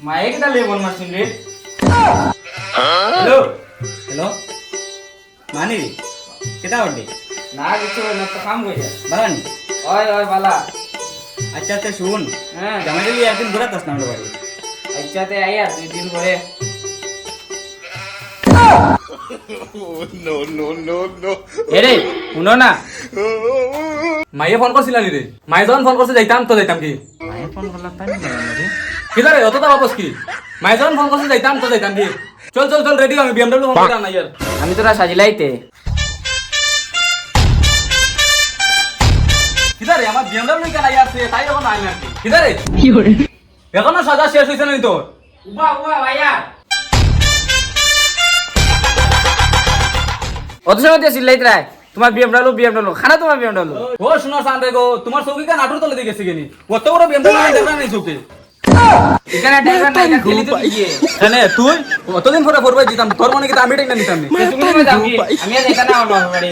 মায়ে কিটা লে ফোন মারছিন রে হ্যালো হ্যালো মানি কেটা হডি না কিছু না তো কাম কইছে বালানি ওই ওই বালা আচ্ছা আচ্ছা শুন হ্যাঁ জামাই দিলি একদিন ঘুরে তাস না আমরা বাড়ি আচ্ছাতে আইয়া 2 দিন পরে এরে শুনো না মাইয়ে ফোন করছিল নি রে মাই যখন ফোন করছে যাইতাম তো যাইতাম কি মায়ে ফোন করলাম তাই না রে কি রে অতটা বাপস কি মাই যখন ফোন করছে যাইতাম তো যাইতাম কি চল চল চল রেডি আমি বিএমডব্লিউ ফোন করলাম না ইয়ার আমি তোরা সাজিলাইতে কি রে আমার বিএমডব্লিউ কেন আইয়াছে তাই এখন আই না কি রে কি করে এখনো সাজা শেষ হইছে না তোর উবা উবা ভাইয়া অত সময় দিয়ে সিলাইতে রায় তোমার বিএমডব্লিউ খানা তোমার বিএমডব্লিউ ও শোনো সান্দে গো তোমার চৌকি কা নাটুর তলে দিকে গেনি কত বড় বিএমডব্লিউ দেখা নাই চৌকি এখানে ড্রাইভার নাই খেলি তো গিয়ে এনে তুই কতদিন পরে ফরবাই দিতাম তোর মনে কি আমি টাইনা নিতাম নি তুমি কই যাও কি আমি আর এখানে আনো বাড়ি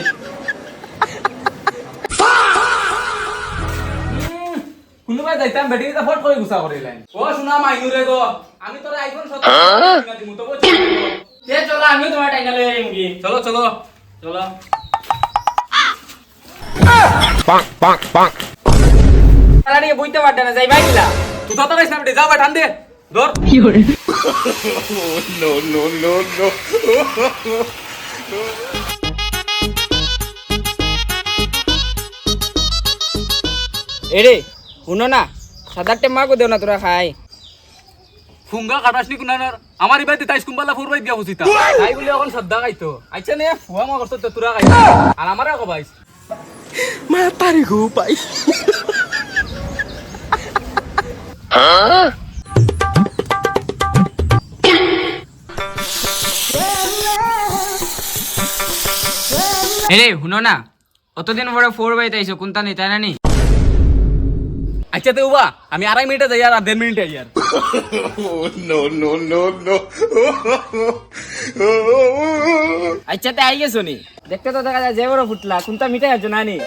কোনো ভাই যাইতাম ব্যাটারিটা ফট করে গুছা করে লাইন ও শোনা মাইনু রে গো আমি তোর আইফোন 17 দিমু তো বলছি তে চলো আমি তোমার টাইনা লই আইম কি চলো চলো চলো আরে বইতে পারতে না যাইবা কিলা তুই তো গাইছ না বেটি যা ভাই ঠান দে ধর এরে শুনো না সাদা টেম্মা কো দেও না তোরা খাই ফুঙ্গা কাটাসনি কুনানার আমার ইবাইতে তাইস কুম্বালা ফুরবাই দিয়া হুসিতা তাই বলে এখন শ্রদ্ধা গাইতো আচ্ছা নে ফুয়া মা করছ তোরা গাই আর আমারে কো ভাইস Matari ko pa. এরে শুনো না অতদিন পরে 4 বাই তাইছো কোনটা নি তাই না নি আচ্ছা তে উবা আমি আড়াই মিনিটে যাই আর 1.5 মিনিটে আই আর আচ্ছা তে আই গেছো নি দেখতে তো দেখা যায় যে বড় ফুটলা কোনটা মিটাই আছো না নি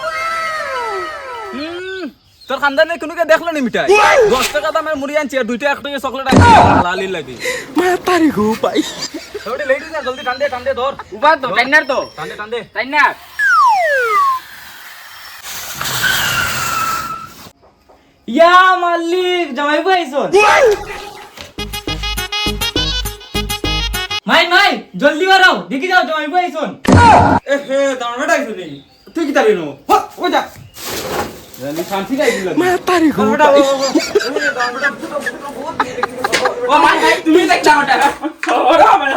তোর খানদানে কোনকে দেখলো নি মিঠাই 10 টাকা দামের মুড়ি আনছি আর 2টা 1 টাকা চকলেট আনছি লালি লাগি Matari ko pa. থোড়ি লেডি না জলদি টান দে ধর উবা তো টাইনার তো টান দে টাইনার ইয়া মালিক জামাই পাইছন মাই মাই জলদি বাড়াও দেখি যাও জামাই পাইছন এ হে দাঁড়া বেটা আইছো নি তুই কি তাবি নো ও যা জানি শান্তি নাই দিলা Matari ko বেটা pa. ও মাই মাই তুমি দেখলা ওটা ওরা মানে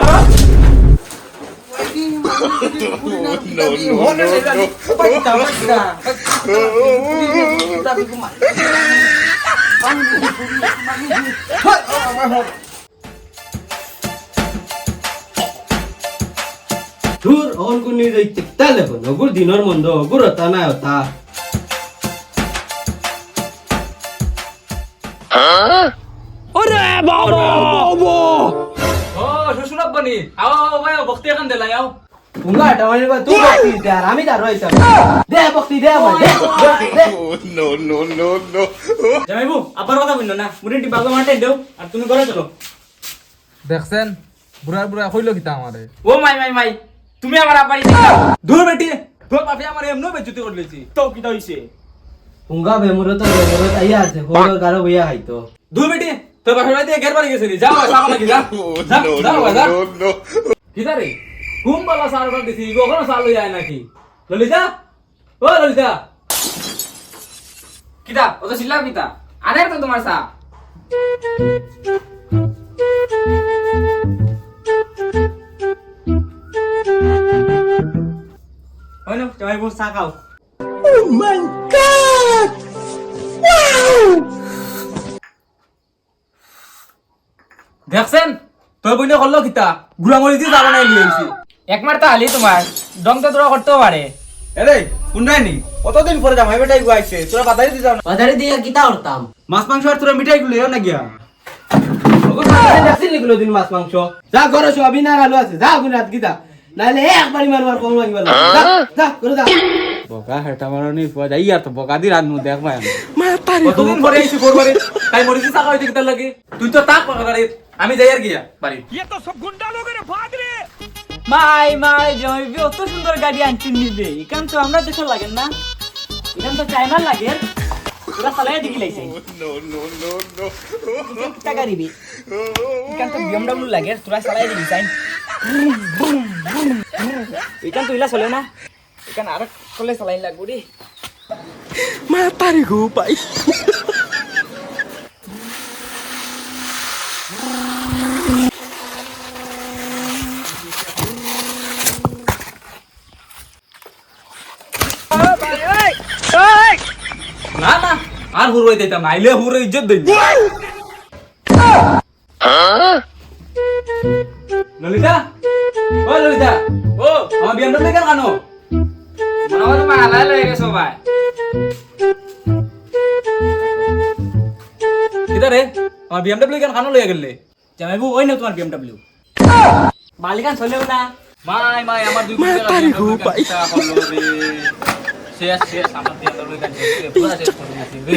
দূর অন কোন নিয়ে যাইতে তালে কোন গুর দিনর মন্দ গুর তা না তা ও শ্বশুর আব্বানি আও ভাই বক্তি এখন দেলাই আও পুঙ্গা টামানি বা তুই বক্তি দে আর আমি দাঁড় হইতাম দে বক্তি দে ভাই দে জামাইবু আবার কথা বললো না মুরিটি বাগা মারতে দেও আর তুমি ঘরে চলো দেখছেন বুড়া বুড়া কইলো কিতা আমারে ও মাই মাই মাই তুমি আমার আপারি দেখলা দূর বেটি তোর বাপে আমার এমনো বেজুতি করলেছি তো কি হইছে পুঙ্গা বেমুরত আইয়া আছে হলো গারো বইয়া হাইতো দূর বেটি তোর বাপে বাড়িতে ঘের বাড়ি গেছিলি যা সাবা নাকি যা যা কিতা রে ঘুম পালা সারটা দিছি কখনো সার লই যায় নাকি ললিতা ও ললিতা কিতা ও তো সিল্লা কিতা আরে তো তোমার সা হইনো জামাইবু চা খাও Oh my God! Wow! দেখছেন তোর বইনে করলো কিতা গুড়া মরি দিয়ে যাবা নাই লিয়ে আইছি একমার তো আলি তোমার ডং তো তোরা করতেও পারে এরে কোনরাই নি কতদিন পরে জামাই বেটাই গুয়াইছে তোরা বাজারে দি যাও না বাজারে দিয়ে কিতা করতাম মাছ মাংস আর তোরা মিঠাই গুলো না গিয়া ওগো সারা দেখছিস নিগুলো দিন মাছ মাংস যা ঘরে সবিনা আলু আছে যা গুনাত গিতা নাইলে একবারই মারবার কম লাগিবা যা যা করে যা বকা হেটা মারনি পোয়া যাই আর তো বকা দি রাত মু দেখ ভাই আমি Matahari কতদিন পরে আইছি গোর বাড়ি তাই মরিছি টাকা হইতে কিতার লাগি তুই তো তাক পাকা গাড়ি আমি যাই আর গিয়া বাড়ি মাই মাই জমি অত সুন্দর গাড়ি আনছি নিবে এখান তো আমরা দেশে লাগেন না এখান তো চায়না লাগে পুরা চালাই দেখি লাইছে টাকা দিবি এখান তো BMW লাগে তোরা চালাই দিবি চাই এখান তো ইলা চলে না এখান আর কলে চালাই লাগবো রে Matahari ko pai. না না আর হুরই দিতাম না আইলে হুরই ইজ্জত দেই ললিতা ও ললিতা ও আমার BMW কেন কানো আমার মা হালাই লয়ে গেছে ভাই কিতা রে আমার BMW কেন কানো লইয়া গেলে জামাইবু ওই না তোমার BMW মালিকান চলেও না মাই মাই আমার দুই Matahari ko pai. শেষ শেষ আমার BMW কেন পুরা শেষ করে দিয়েছি রে